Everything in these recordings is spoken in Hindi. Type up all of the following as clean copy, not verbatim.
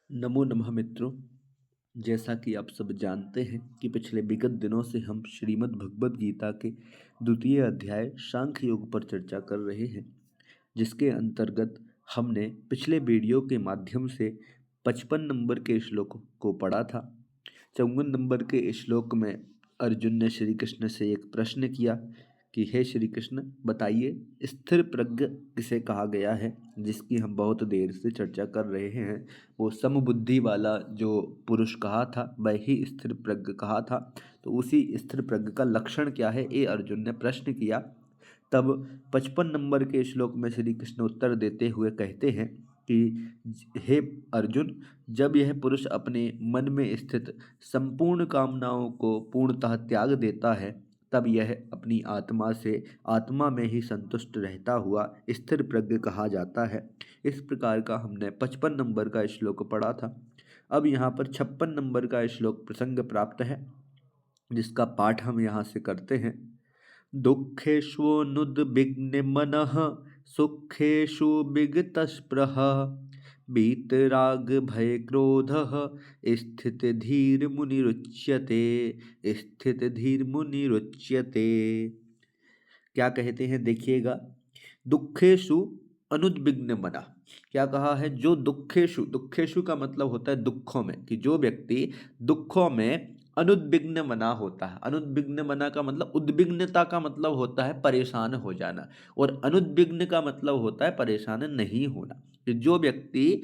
नमो नमः मित्रों। जैसा कि आप सब जानते हैं कि पिछले विगत दिनों से हम श्रीमद् भगवद गीता के द्वितीय अध्याय सांख्य योग पर चर्चा कर रहे हैं, जिसके अंतर्गत हमने पिछले वीडियो के माध्यम से 55 नंबर के श्लोक को पढ़ा था। 54 नंबर के श्लोक में अर्जुन ने श्री कृष्ण से एक प्रश्न किया कि हे श्री कृष्ण, बताइए स्थिर प्रज्ञ किसे कहा गया है, जिसकी हम बहुत देर से चर्चा कर रहे हैं। वो समबुद्धि वाला जो पुरुष कहा था वह ही स्थिर प्रज्ञ कहा था। तो उसी स्थिर प्रज्ञ का लक्षण क्या है, ये अर्जुन ने प्रश्न किया। तब 55 नंबर के श्लोक में श्री कृष्ण उत्तर देते हुए कहते हैं कि हे अर्जुन, जब यह पुरुष अपने मन में स्थित संपूर्ण कामनाओं को पूर्णतः त्याग देता है, तब यह अपनी आत्मा से आत्मा में ही संतुष्ट रहता हुआ स्थिर प्रज्ञ कहा जाता है। इस प्रकार का हमने 55 नंबर का श्लोक पढ़ा था। अब यहाँ पर 56 नंबर का श्लोक प्रसंग प्राप्त है, जिसका पाठ हम यहाँ से करते हैं। दुःखेष्वनुद्विग्नमनः सुखेषु विगतस्पृहः वीतरागभयक्रोधः स्थितधीर्मुनिरुच्यते। स्थितधीर्मुनिरुच्यते क्या कहते हैं, देखिएगा। दुःखेषु अनुद्विग्न मना, क्या कहा है? जो दुःखेषु, दुःखेषु का मतलब होता है दुखों में, कि जो व्यक्ति दुखों में अनुद्विग्न मना होता है। अनुद्विग्न मना का मतलब, उद्विग्नता का मतलब होता है परेशान हो जाना, और अनुद्विग्न का मतलब होता है परेशान नहीं होना। कि जो व्यक्ति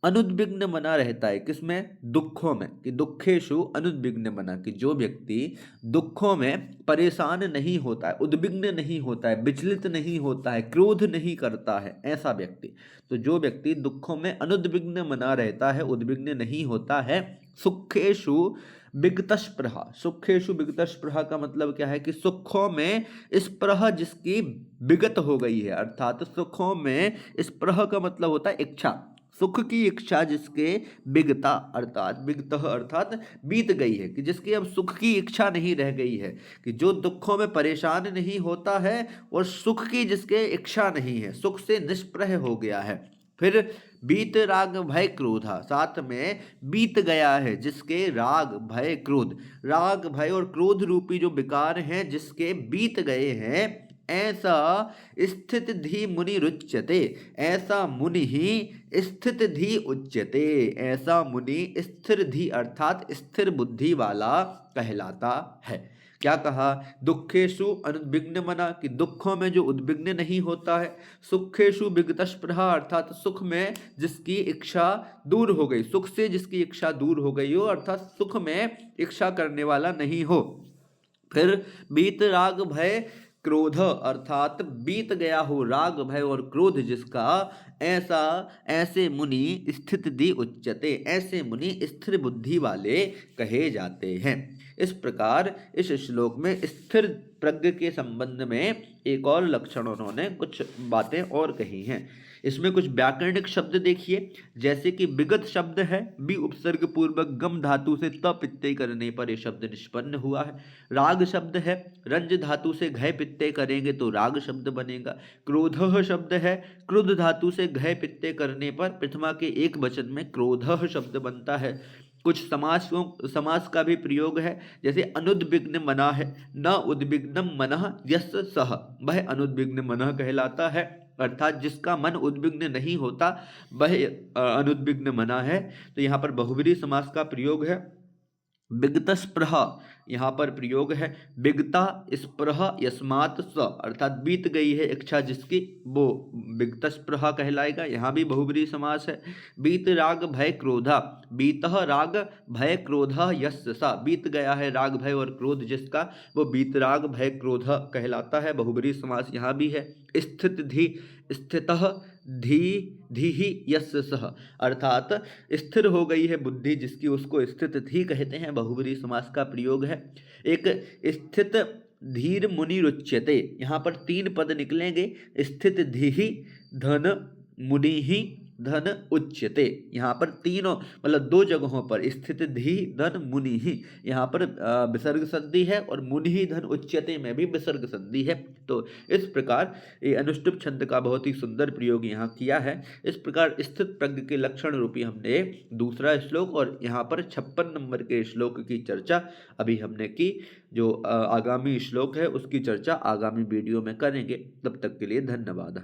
अनुद्विग्न मना रहता है, किसमें? दुखों में। कि दुखेशु अनुद्विग्न मना, कि जो व्यक्ति दुखों में परेशान नहीं होता है, उद्विग्न नहीं होता है, विचलित नहीं होता है, क्रोध नहीं करता है, ऐसा व्यक्ति। तो जो व्यक्ति दुखों में अनुद्विग्न मना रहता है, उद्विग्न नहीं होता है, सुखेशु विगतस्पृहा। सुखेशु विगतस्पृहा का मतलब क्या है? कि सुखों में स्पृहा जिसकी विगत हो गई है, अर्थात सुखों में स्पृहा का मतलब होता है इच्छा। सुख की इच्छा जिसके विगता, अर्थात विगत अर्थात बीत गई है, कि जिसकी अब सुख की इच्छा नहीं रह गई है। कि जो दुखों में परेशान नहीं होता है और सुख की जिसके इच्छा नहीं है, सुख से निष्प्रह हो गया है। फिर बीत राग भय क्रोधा, साथ में बीत गया है जिसके राग भय क्रोध, राग भय और क्रोध रूपी जो विकार हैं जिसके बीत गए हैं, ऐसा स्थित धी मुनि रुच्यते। ऐसा मुनि ही स्थित धी उच्यते। ऐसा मुनि स्थिर धी अर्थात स्थिर बुद्धि वाला कहलाता है। क्या कहा? दुखेशु अनुद्विग्न मना, कि दुखों में जो उद्विग्न नहीं होता है। सुखेशु विगतस्पृहा, अर्थात सुख में जिसकी इच्छा दूर हो गई, सुख से जिसकी इच्छा दूर हो गई हो, अर्थात सुख में इच्छा करने वाला नहीं हो। फिर बीत राग भय क्रोध, अर्थात बीत गया हो राग भय और क्रोध जिसका, ऐसा ऐसे मुनि स्थित दी उच्चते, ऐसे मुनि स्थिर बुद्धि वाले कहे जाते हैं। इस प्रकार इस श्लोक में स्थिर प्रज्ञ के संबंध में एक और लक्षण उन्होंने कुछ बातें और कही हैं। इसमें कुछ व्याकरणिक शब्द देखिए, जैसे कि विगत शब्द है, बी उपसर्ग पूर्वक गम धातु से त पित्ते करने पर यह शब्द निष्पन्न हुआ है। राग शब्द है, रंज धातु से घय पित्ते करेंगे तो राग शब्द बनेगा। क्रोधः शब्द है, क्रुद्ध धातु से घय पित्ते करने पर प्रथमा के एक वचन में क्रोधः शब्द बनता है। कुछ समास का भी प्रयोग है, जैसे अनुद्विग्न मना है, न उद्विग्नम मनः यस्य सः, वह अनुद्विग्न मनः कहलाता है, अर्थात जिसका मन उद्विग्न नहीं होता वह अनुद्विग्न मना है। तो यहाँ पर बहुब्रीहि समास का प्रयोग है। विगतस्पृहा, यहाँ पर प्रयोग है विगता स्पृहा यस्मात् स, अर्थात बीत गई है इच्छा जिसकी, वो विगतस्पृहा कहलाएगा। यहाँ भी बहुब्रीहि समास है। बीत राग भय क्रोधा, बीतः राग भय क्रोधा यस्य सा, बीत गया है राग भय और क्रोध जिसका, वो बीत राग भय क्रोध कहलाता है। बहुब्रीहि समास यहाँ भी है। स्थित धी, स्थितः धी धीहि यस्य सः, अर्थात स्थिर हो गई है बुद्धि जिसकी, उसको स्थित धी कहते हैं। बहुब्रीहि समास का प्रयोग है। एक स्थित धीर मुनि रुच्यते, यहाँ पर तीन पद निकलेंगे, स्थित धीहि, धन मुनि ही, धन उच्यते। यहाँ पर तीनों मतलब दो जगहों पर स्थित धी धन मुनि ही, यहाँ पर विसर्ग संधि है और मुनि ही धन उच्यते में भी विसर्ग संधि है। तो इस प्रकार ये अनुष्टुप छंद का बहुत ही सुंदर प्रयोग यहाँ किया है। इस प्रकार स्थित प्रज्ञ के लक्षण रूपी हमने दूसरा श्लोक और यहाँ पर 56 नंबर के श्लोक की चर्चा अभी हमने की। जो आगामी श्लोक है उसकी चर्चा आगामी वीडियो में करेंगे। तब तक के लिए धन्यवाद।